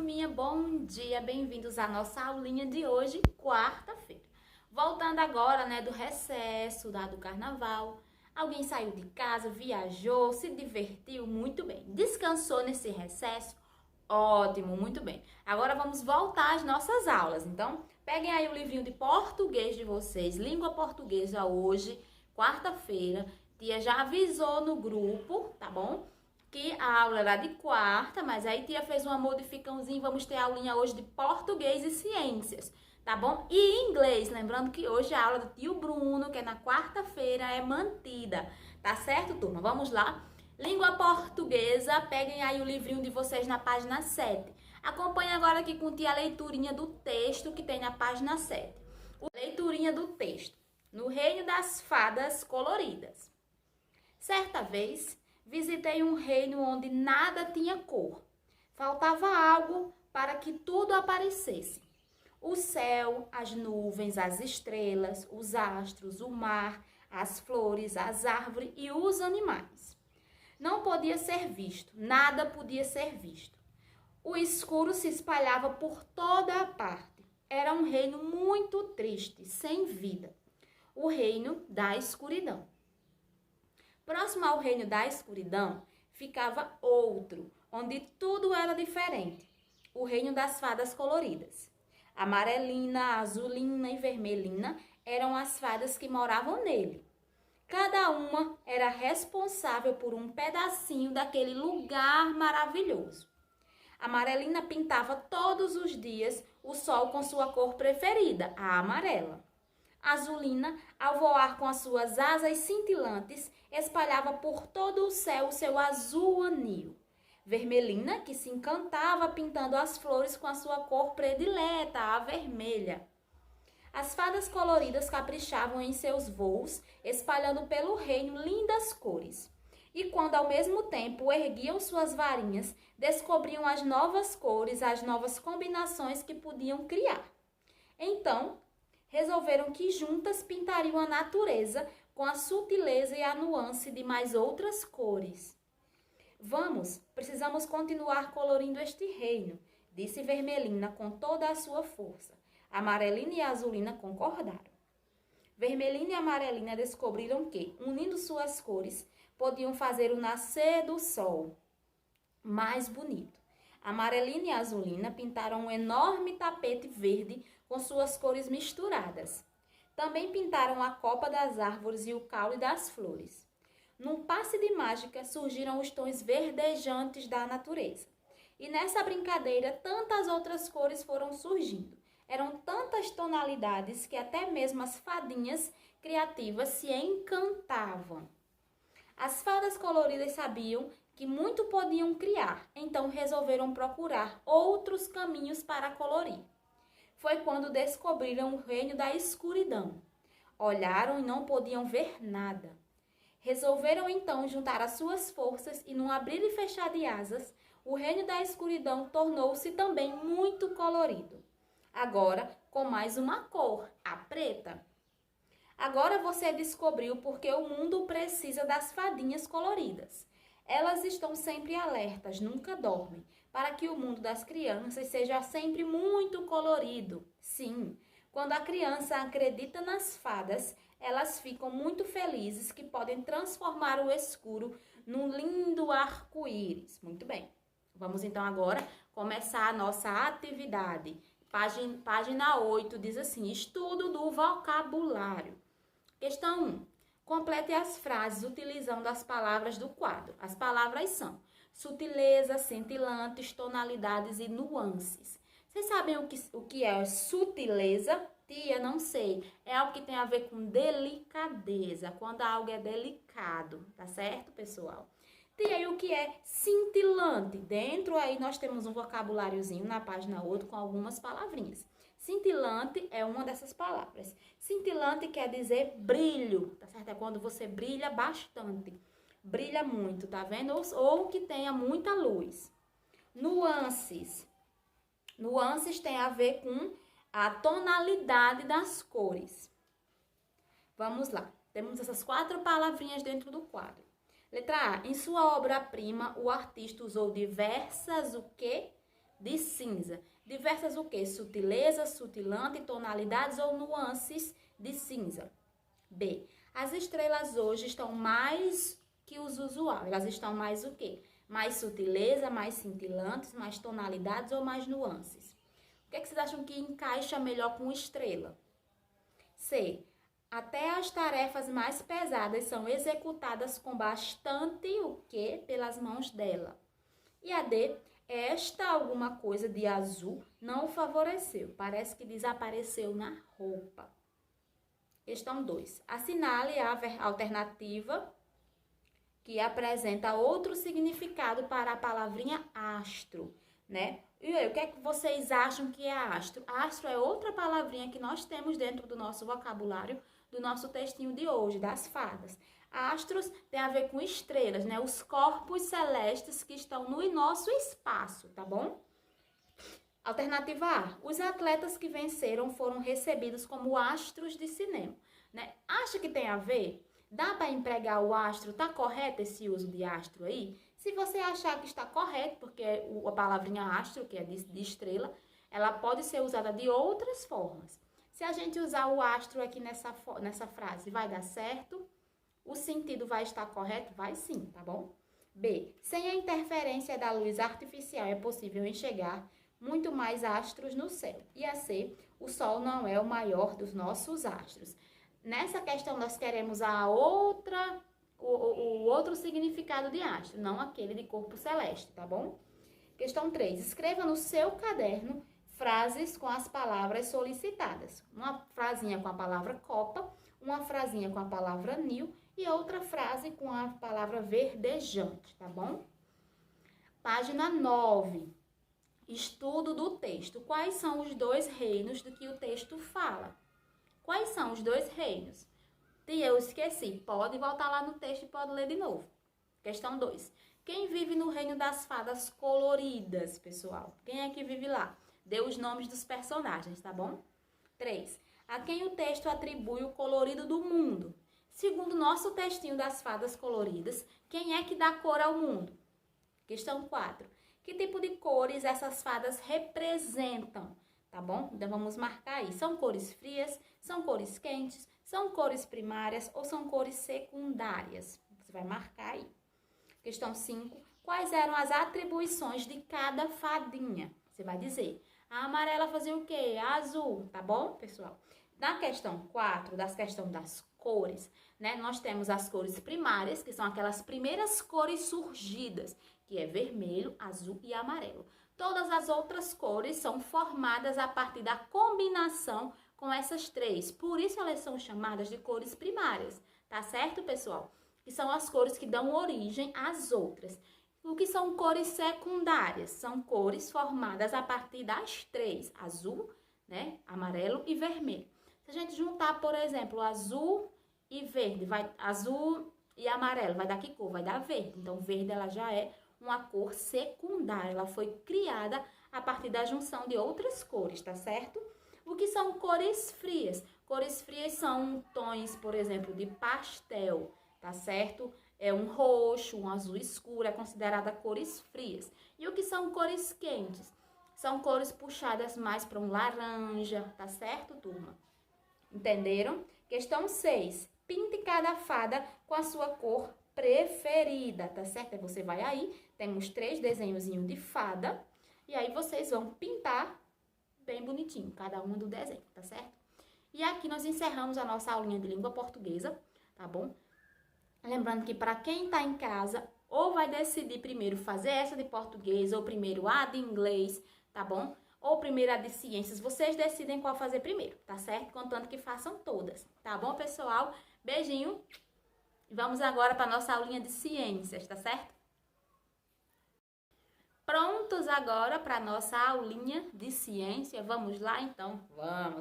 turminha, bom dia, bem-vindos à nossa aulinha de hoje, quarta-feira. Voltando agora, do recesso, do carnaval. Alguém saiu de casa, viajou, se divertiu muito bem. Descansou nesse recesso? Ótimo, muito bem. Agora vamos voltar às nossas aulas. Então, peguem aí o livrinho de português de vocês, língua portuguesa hoje, quarta-feira. Tia já avisou no grupo, tá bom? Que a aula era de quarta, mas aí tia fez uma modificaçãozinha, vamos ter aulinha hoje de português e ciências, tá bom? E inglês, lembrando que hoje a aula do tio Bruno, que é na quarta-feira, é mantida, tá certo, turma? Vamos lá? Língua portuguesa, peguem aí o livrinho de vocês na página 7. Acompanhe agora aqui com tia a leiturinha do texto que tem na página 7. Leiturinha do texto. No reino das fadas coloridas. Certa vez, visitei um reino onde nada tinha cor. Faltava algo para que tudo aparecesse. O céu, as nuvens, as estrelas, os astros, o mar, as flores, as árvores e os animais. Não podia ser visto, nada podia ser visto. O escuro se espalhava por toda a parte. Era um reino muito triste, sem vida. O reino da escuridão. Próximo ao reino da escuridão, ficava outro, onde tudo era diferente. O reino das fadas coloridas. Amarelina, azulina e vermelhina eram as fadas que moravam nele. Cada uma era responsável por um pedacinho daquele lugar maravilhoso. Amarelina pintava todos os dias o sol com sua cor preferida, a amarela. Azulina, ao voar com as suas asas cintilantes, espalhava por todo o céu o seu azul anil. Vermelhina, que se encantava pintando as flores com a sua cor predileta, a vermelha. As fadas coloridas caprichavam em seus voos, espalhando pelo reino lindas cores. E quando ao mesmo tempo erguiam suas varinhas, descobriam as novas cores, as novas combinações que podiam criar. Então, resolveram que juntas pintariam a natureza com a sutileza e a nuance de mais outras cores. Vamos, precisamos continuar colorindo este reino, disse Vermelhina com toda a sua força. Amarelina e Azulina concordaram. Vermelhina e Amarelina descobriram que, unindo suas cores, podiam fazer o nascer do sol mais bonito. Amarelina e Azulina pintaram um enorme tapete verde com suas cores misturadas. Também pintaram a copa das árvores e o caule das flores. Num passe de mágica surgiram os tons verdejantes da natureza. E nessa brincadeira tantas outras cores foram surgindo. Eram tantas tonalidades que até mesmo as fadinhas criativas se encantavam. As fadas coloridas sabiam que muito podiam criar, então resolveram procurar outros caminhos para colorir. Foi quando descobriram o reino da escuridão. Olharam e não podiam ver nada. Resolveram então juntar as suas forças e, num abrir e fechar de asas, o reino da escuridão tornou-se também muito colorido. Agora com mais uma cor, a preta. Agora você descobriu porque o mundo precisa das fadinhas coloridas. Elas estão sempre alertas, nunca dormem, para que o mundo das crianças seja sempre muito colorido. Sim, quando a criança acredita nas fadas, elas ficam muito felizes que podem transformar o escuro num lindo arco-íris. Muito bem, vamos então agora começar a nossa atividade. Página 8 diz assim, estudo do vocabulário. Questão 1. Complete as frases utilizando as palavras do quadro. As palavras são sutileza, cintilantes, tonalidades e nuances. Vocês sabem o que é sutileza? Tia, não sei. É algo que tem a ver com delicadeza, quando algo é delicado, tá certo, pessoal? Tia, e o que é cintilante? Dentro aí nós temos um vocabuláriozinho na página 8 com algumas palavrinhas. Cintilante é uma dessas palavras. Cintilante quer dizer brilho, tá certo? É quando você brilha bastante, brilha muito, tá vendo? Ou que tenha muita luz. Nuances. Nuances tem a ver com a tonalidade das cores. Vamos lá. Temos essas 4 palavrinhas dentro do quadro. Letra A. Em sua obra-prima, o artista usou diversas o quê? de cinza. Diversas o quê? Sutilezas, sutilante, tonalidades ou nuances de cinza. B. As estrelas hoje estão mais que os usual. Elas estão mais o quê? Mais sutileza, mais cintilantes, mais tonalidades ou mais nuances? O que é que vocês acham que encaixa melhor com estrela? C. Até as tarefas mais pesadas são executadas com bastante o quê? Pelas mãos dela. E a D. Esta alguma coisa de azul não o favoreceu. Parece que desapareceu na roupa. Questão 2. Assinale a alternativa que apresenta outro significado para a palavrinha astro, né? E aí, o que é que vocês acham que é astro? Astro é outra palavrinha que nós temos dentro do nosso vocabulário, do nosso textinho de hoje, das fadas. Astros tem a ver com estrelas, né? Os corpos celestes que estão no nosso espaço, tá bom? Alternativa A. Os atletas que venceram foram recebidos como astros de cinema, né? Acha que tem a ver? Dá para empregar o astro? Tá correto esse uso de astro aí? Se você achar que está correto, porque a palavrinha astro, que é de estrela, ela pode ser usada de outras formas. Se a gente usar o astro aqui nessa frase, vai dar certo? O sentido vai estar correto? Vai sim, tá bom? B. Sem a interferência da luz artificial é possível enxergar muito mais astros no céu. E a C. O Sol não é o maior dos nossos astros. Nessa questão, nós queremos o outro significado de astro, não aquele de corpo celeste, tá bom? Questão 3. Escreva no seu caderno frases com as palavras solicitadas. Uma frasinha com a palavra copa, uma frasinha com a palavra nil e outra frase com a palavra verdejante, tá bom? Página 9. Estudo do texto. Quais são os dois reinos do que o texto fala? Quais são os dois reinos? E eu esqueci. Pode voltar lá no texto e pode ler de novo. Questão 2. Quem vive no reino das fadas coloridas, pessoal? Quem é que vive lá? Dê os nomes dos personagens, tá bom? 3. A quem o texto atribui o colorido do mundo? Segundo o nosso textinho das fadas coloridas, quem é que dá cor ao mundo? Questão 4. Que tipo de cores essas fadas representam? Tá bom? Então, vamos marcar aí. São cores frias, são cores quentes, são cores primárias ou são cores secundárias? Você vai marcar aí. Questão 5. Quais eram as atribuições de cada fadinha? Você vai dizer. A amarela fazia o quê? A azul, tá bom, pessoal? Na questão 4, das questões das cores, né? Nós temos as cores primárias, que são aquelas primeiras cores surgidas, que é vermelho, azul e amarelo. Todas as outras cores são formadas a partir da combinação com essas três. Por isso elas são chamadas de cores primárias, tá certo, pessoal? Que são as cores que dão origem às outras. O que são cores secundárias? São cores formadas a partir das três, azul, né, amarelo e vermelho. Se a gente juntar, por exemplo, azul e verde, azul e amarelo, vai dar que cor? Vai dar verde. Então, verde ela já é uma cor secundária, ela foi criada a partir da junção de outras cores, tá certo? O que são cores frias? Cores frias são tons, por exemplo, de pastel, tá certo? É um roxo, um azul escuro, é considerada cores frias. E o que são cores quentes? São cores puxadas mais para um laranja, tá certo, turma? Entenderam? Questão 6. Pinte cada fada com a sua cor preferida, tá certo? Aí você vai aí, temos 3 desenhozinhos de fada, e aí vocês vão pintar bem bonitinho, cada uma do desenho, tá certo? E aqui nós encerramos a nossa aulinha de língua portuguesa, tá bom? Lembrando que para quem tá em casa, ou vai decidir primeiro fazer essa de português, ou primeiro a de inglês, tá bom? Ou primeiro a de ciências, vocês decidem qual fazer primeiro, tá certo? Contanto que façam todas, tá bom, pessoal? Beijinho! Vamos agora para a nossa aulinha de ciências, tá certo? Prontos agora para a nossa aulinha de ciência? Vamos lá, então?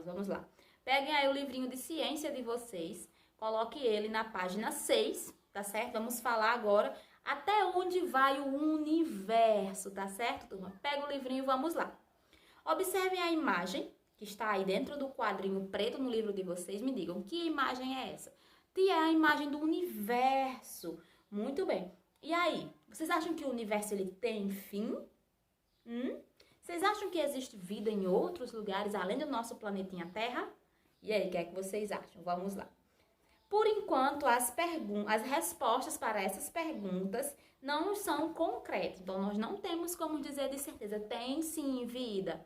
Vamos lá. Peguem aí o livrinho de ciência de vocês, coloque ele na página 6, tá certo? Vamos falar agora até onde vai o universo, tá certo, turma? Pega o livrinho e vamos lá. Observem a imagem que está aí dentro do quadrinho preto no livro de vocês. Me digam, que imagem é essa? É a imagem do universo. Muito bem. E aí, vocês acham que o universo ele tem fim? acham que existe vida em outros lugares além do nosso planetinha Terra? E aí, o que é que vocês acham? Vamos lá. Por enquanto, as respostas para essas perguntas não são concretas. Então, nós não temos como dizer de certeza, tem sim vida,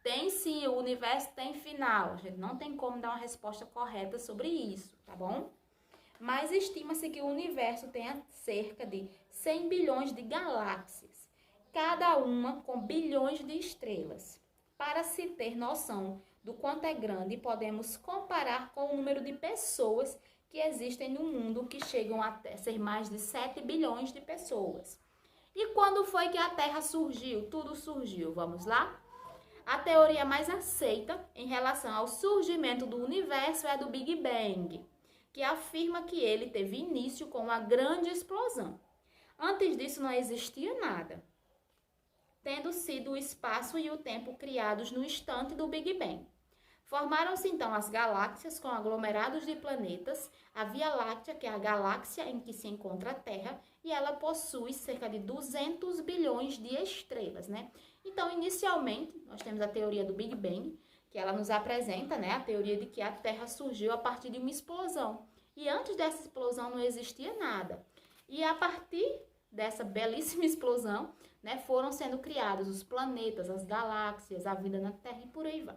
tem sim, o universo tem final. A gente não tem como dar uma resposta correta sobre isso, tá bom? Mas estima-se que o universo tenha cerca de 100 bilhões de galáxias, cada uma com bilhões de estrelas. Para se ter noção do quanto é grande, podemos comparar com o número de pessoas que existem no mundo, que chegam a ser mais de 7 bilhões de pessoas. E quando foi que a Terra surgiu? Tudo surgiu, vamos lá? A teoria mais aceita em relação ao surgimento do universo é a do Big Bang, que afirma que ele teve início com uma grande explosão. Antes disso não existia nada, tendo sido o espaço e o tempo criados no instante do Big Bang. Formaram-se então as galáxias com aglomerados de planetas, a Via Láctea, que é a galáxia em que se encontra a Terra, e ela possui cerca de 200 bilhões de estrelas, né? Então, inicialmente, nós temos a teoria do Big Bang, que ela nos apresenta, né, a teoria de que a Terra surgiu a partir de uma explosão. E antes dessa explosão não existia nada. E a partir dessa belíssima explosão, né, foram sendo criados os planetas, as galáxias, a vida na Terra e por aí vai.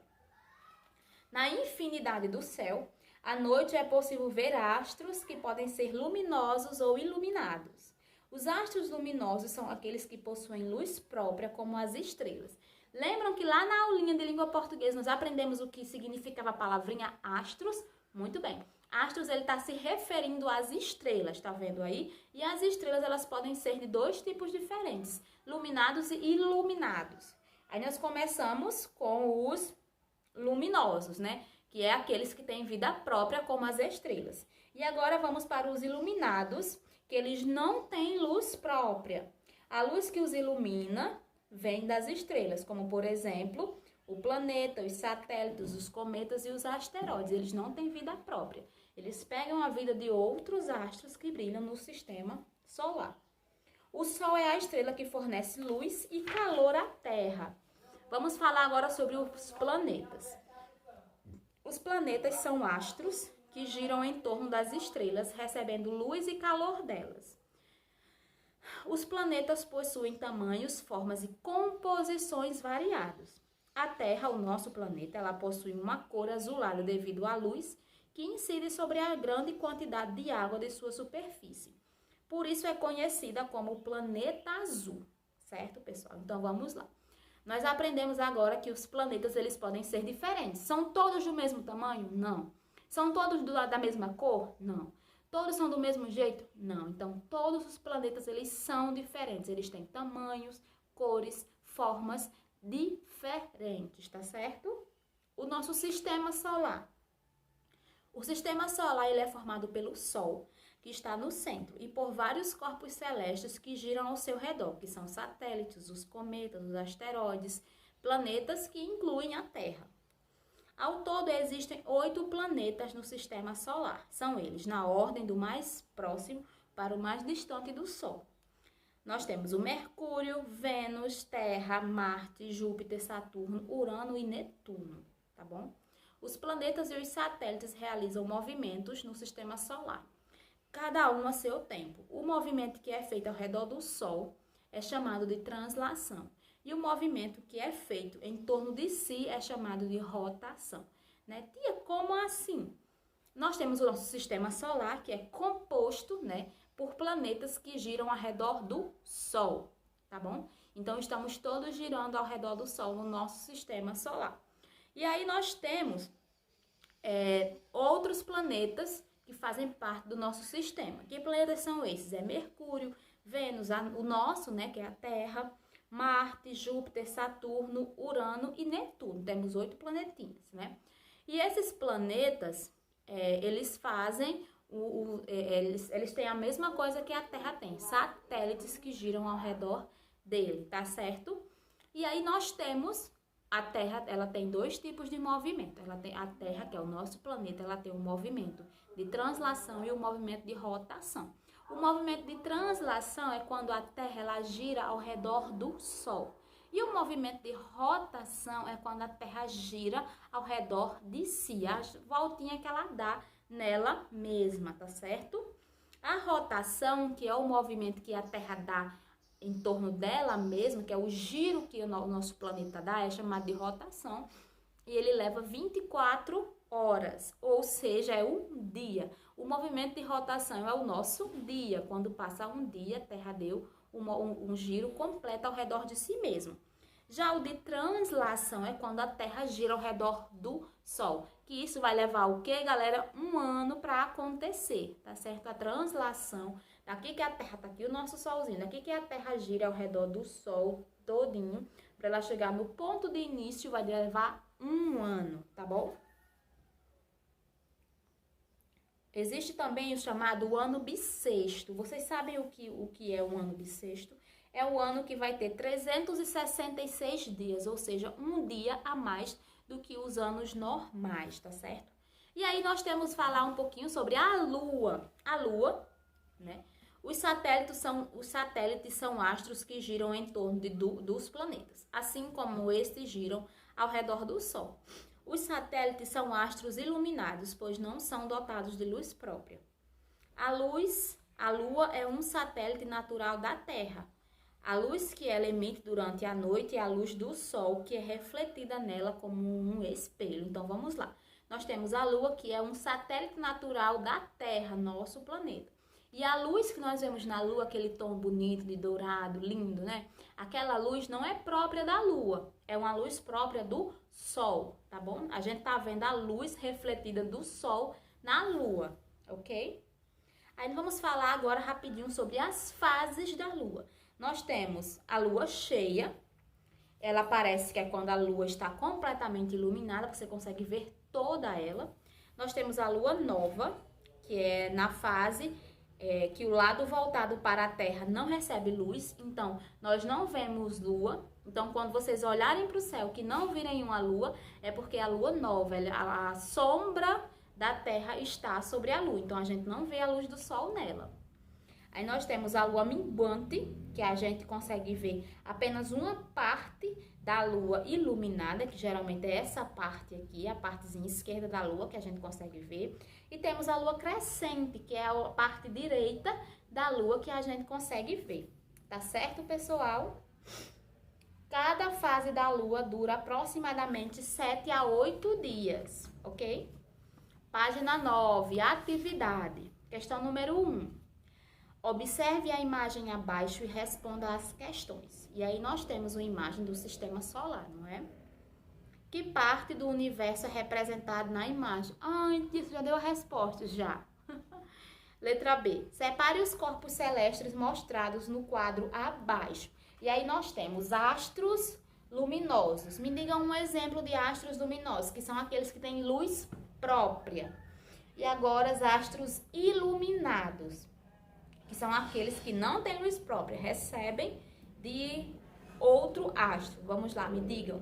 Na infinidade do céu, à noite é possível ver astros que podem ser luminosos ou iluminados. Os astros luminosos são aqueles que possuem luz própria, como as estrelas. Lembram que lá na aulinha de língua portuguesa nós aprendemos o que significava a palavrinha astros? Muito bem. Astros, ele está se referindo às estrelas, tá vendo aí? E as estrelas, elas podem ser de dois tipos diferentes, luminados e iluminados. Aí nós começamos com os luminosos, né? Que é aqueles que têm vida própria, como as estrelas. E agora vamos para os iluminados, que eles não têm luz própria. A luz que os ilumina vem das estrelas, como por exemplo, o planeta, os satélites, os cometas e os asteroides. Eles não têm vida própria. Eles pegam a vida de outros astros que brilham no sistema solar. O Sol é a estrela que fornece luz e calor à Terra. Vamos falar agora sobre os planetas. Os planetas são astros que giram em torno das estrelas, recebendo luz e calor delas. Os planetas possuem tamanhos, formas e composições variados. A Terra, o nosso planeta, ela possui uma cor azulada devido à luz que incide sobre a grande quantidade de água de sua superfície. Por isso é conhecida como planeta azul, certo, pessoal? Então vamos lá. Nós aprendemos agora que os planetas, eles podem ser diferentes. São todos do mesmo tamanho? Não. São todos da mesma cor? Não. Todos são do mesmo jeito? Não. Então, todos os planetas, eles são diferentes. Eles têm tamanhos, cores, formas diferentes, tá certo? O nosso sistema solar. O sistema solar, ele é formado pelo Sol, que está no centro, e por vários corpos celestes que giram ao seu redor, que são satélites, os cometas, os asteroides, planetas que incluem a Terra. Ao todo, existem 8 planetas no sistema solar. São eles, na ordem do mais próximo para o mais distante do Sol. Nós temos o Mercúrio, Vênus, Terra, Marte, Júpiter, Saturno, Urano e Netuno, tá bom? Os planetas e os satélites realizam movimentos no sistema solar, cada um a seu tempo. O movimento que é feito ao redor do Sol é chamado de translação. E o movimento que é feito em torno de si é chamado de rotação. Né? Tia, como assim? Nós temos o nosso sistema solar, que é composto, né, por planetas que giram ao redor do Sol, tá bom? Então, estamos todos girando ao redor do Sol no nosso sistema solar. E aí nós temos outros planetas que fazem parte do nosso sistema. Que planetas são esses? É Mercúrio, Vênus, o nosso, né, que é a Terra, Marte, Júpiter, Saturno, Urano e Netuno. Temos 8 planetinhas, né? E esses planetas, eles fazem, eles têm a mesma coisa que a Terra tem, satélites que giram ao redor dele, tá certo? E aí nós temos a Terra, ela tem 2 tipos de movimento. Ela tem a Terra, que é o nosso planeta, ela tem um movimento de translação e um movimento de rotação. O movimento de translação é quando a Terra ela gira ao redor do Sol. E o movimento de rotação é quando a Terra gira ao redor de si, a voltinha que ela dá nela mesma, tá certo? A rotação, que é o movimento que a Terra dá em torno dela mesma, que é o giro que o nosso planeta dá, é chamado de rotação, e ele leva 24 horas, ou seja, é um dia. O movimento de rotação é o nosso dia. Quando passa um dia, a Terra deu um giro completo ao redor de si mesma. Já o de translação é quando a Terra gira ao redor do Sol. Que isso vai levar o quê, galera? Um ano para acontecer, tá certo? A translação, daqui que a Terra, tá aqui o nosso Solzinho, daqui que a Terra gira ao redor do Sol todinho, para ela chegar no ponto de início, vai levar um ano, tá bom? Existe também o chamado ano bissexto. Vocês sabem o que é o ano bissexto? É o ano que vai ter 366 dias, ou seja, um dia a mais do que os anos normais, tá certo? E aí nós temos que falar um pouquinho sobre a Lua. A Lua, né? Os satélites são astros que giram em torno dos planetas, assim como estes giram ao redor do Sol. Os satélites são astros iluminados, pois não são dotados de luz própria. A Lua é um satélite natural da Terra. A luz que ela emite durante a noite é a luz do Sol, que é refletida nela como um espelho. Então, vamos lá. Nós temos a Lua, que é um satélite natural da Terra, nosso planeta. E a luz que nós vemos na Lua, aquele tom bonito de dourado, lindo, né? Aquela luz não é própria da Lua, é uma luz própria do Sol, tá bom? A gente tá vendo a luz refletida do Sol na Lua, ok? Aí vamos falar agora rapidinho sobre as fases da Lua. Nós temos a Lua cheia, ela parece que é quando a Lua está completamente iluminada, você consegue ver toda ela. Nós temos a Lua nova, que é na fase que o lado voltado para a Terra não recebe luz, então nós não vemos lua. Então, quando vocês olharem para o céu que não virem uma lua, é porque a lua nova, a sombra da Terra está sobre a lua, então a gente não vê a luz do sol nela. Aí nós temos a lua minguante, que a gente consegue ver apenas uma parte da lua iluminada, que geralmente é essa parte aqui, a partezinha esquerda da lua, que a gente consegue ver. E temos a lua crescente, que é a parte direita da lua que a gente consegue ver. Tá certo, pessoal? Cada fase da lua dura aproximadamente 7 a 8 dias, ok? Página 9, atividade. Questão número 1. Observe a imagem abaixo e responda às questões. E aí nós temos uma imagem do sistema solar, não é? Que parte do universo é representado na imagem? Ai, isso já deu a resposta, já. Letra B. Separe os corpos celestes mostrados no quadro abaixo. E aí nós temos astros luminosos. Me digam um exemplo de astros luminosos, que são aqueles que têm luz própria. E agora os astros iluminados, que são aqueles que não têm luz própria, recebem de outro astro. Vamos lá, me digam.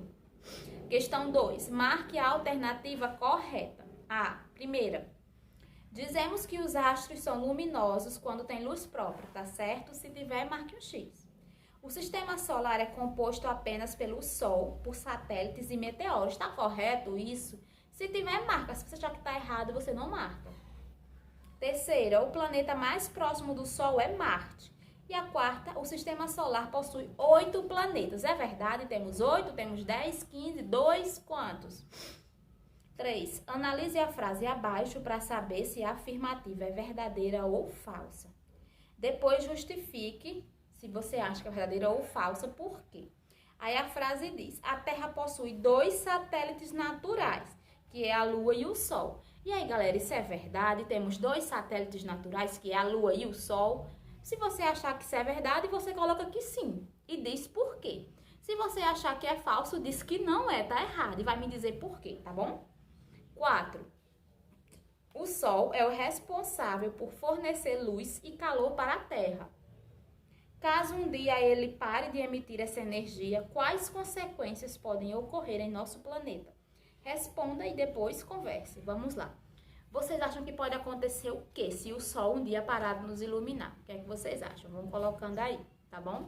Questão 2. Marque a alternativa correta. A. Primeira. Dizemos que os astros são luminosos quando tem luz própria, tá certo? Se tiver, marque um X. O sistema solar é composto apenas pelo Sol, por satélites e meteoros. Tá correto isso? Se tiver, marca. Se você achar que tá errado, você não marca. Terceira, o planeta mais próximo do Sol é Marte. E a quarta, o sistema solar possui 8 planetas. É verdade? Temos 8, temos 10, 15, 2, quantos? 3. Analise a frase abaixo para saber se a afirmativa é verdadeira ou falsa. Depois justifique se você acha que é verdadeira ou falsa, por quê? Aí a frase diz, a Terra possui 2 satélites naturais, que é a Lua e o Sol. E aí, galera, isso é verdade? Temos 2 satélites naturais, que é a Lua e o Sol. Se você achar que isso é verdade, você coloca que sim. E diz por quê. Se você achar que é falso, diz que não é, tá errado. E vai me dizer por quê, tá bom? 4. O Sol é o responsável por fornecer luz e calor para a Terra. Caso um dia ele pare de emitir essa energia, quais consequências podem ocorrer em nosso planeta? Responda e depois converse. Vamos lá. Vocês acham que pode acontecer o quê? Se o Sol um dia parar de nos iluminar. O que é que vocês acham? Vamos colocando aí, tá bom?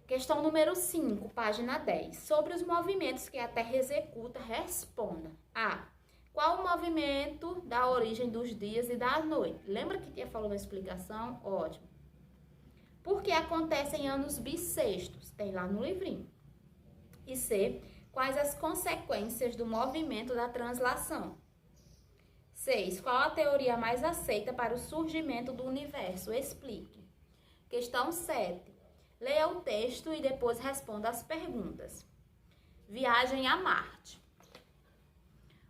Questão número 5, página 10. Sobre os movimentos que a Terra executa, responda. A. Qual o movimento da origem dos dias e da noite? Lembra que tinha falado na explicação? Ótimo. Por que acontece em anos bissextos? Tem lá no livrinho. E C. Quais as consequências do movimento da translação? 6. Qual a teoria mais aceita para o surgimento do universo? Explique. Questão 7. Leia o texto e depois responda as perguntas. Viagem a Marte.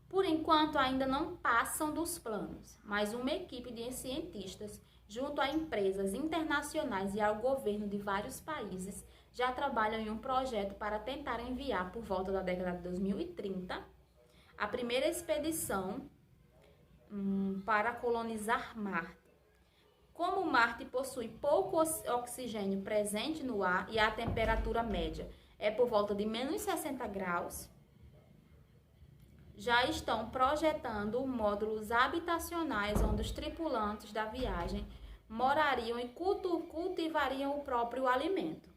Por enquanto, ainda não passam dos planos, mas uma equipe de cientistas, junto a empresas internacionais e ao governo de vários países, já trabalham em um projeto para tentar enviar, por volta da década de 2030, a primeira expedição para colonizar Marte. Como Marte possui pouco oxigênio presente no ar e a temperatura média é por volta de menos 60 graus, já estão projetando módulos habitacionais onde os tripulantes da viagem morariam e cultivariam o próprio alimento.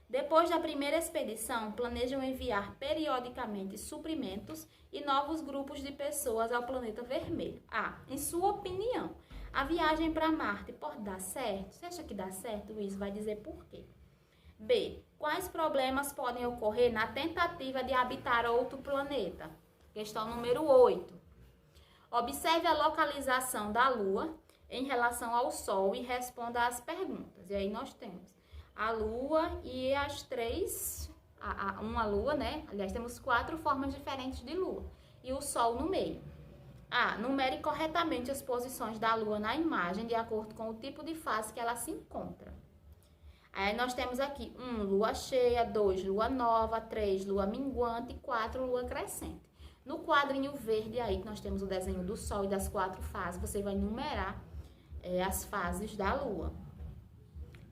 Depois da primeira expedição, planejam enviar periodicamente suprimentos e novos grupos de pessoas ao planeta vermelho. A. Em sua opinião, a viagem para Marte pode dar certo? Você acha que dá certo, Luiz? Vai dizer por quê. B. Quais problemas podem ocorrer na tentativa de habitar outro planeta? Questão número 8. Observe a localização da Lua em relação ao Sol e responda às perguntas. E aí nós temos a Lua e as três, uma Lua, né? Aliás, temos 4 formas diferentes de Lua e o Sol no meio. A. Numere corretamente as posições da Lua na imagem de acordo com o tipo de fase que ela se encontra. Aí nós temos aqui 1, Lua cheia, 2, Lua nova, 3, Lua minguante e 4, Lua crescente. No quadrinho verde aí que nós temos o desenho do Sol e das 4 fases, você vai numerar as fases da Lua.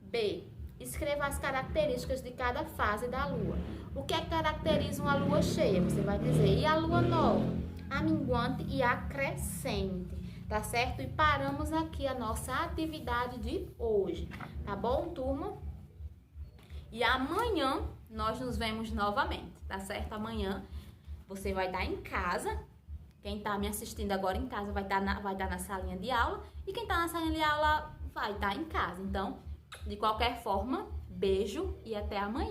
B. Escreva as características de cada fase da Lua. O que é que caracteriza uma Lua cheia? Você vai dizer, e a Lua nova? A minguante e a crescente, tá certo? E paramos aqui a nossa atividade de hoje, tá bom, turma? E amanhã nós nos vemos novamente, tá certo? Amanhã você vai estar em casa. Quem está me assistindo agora em casa vai estar na salinha de aula. E quem está na salinha de aula vai estar em casa. Então, de qualquer forma, beijo e até amanhã.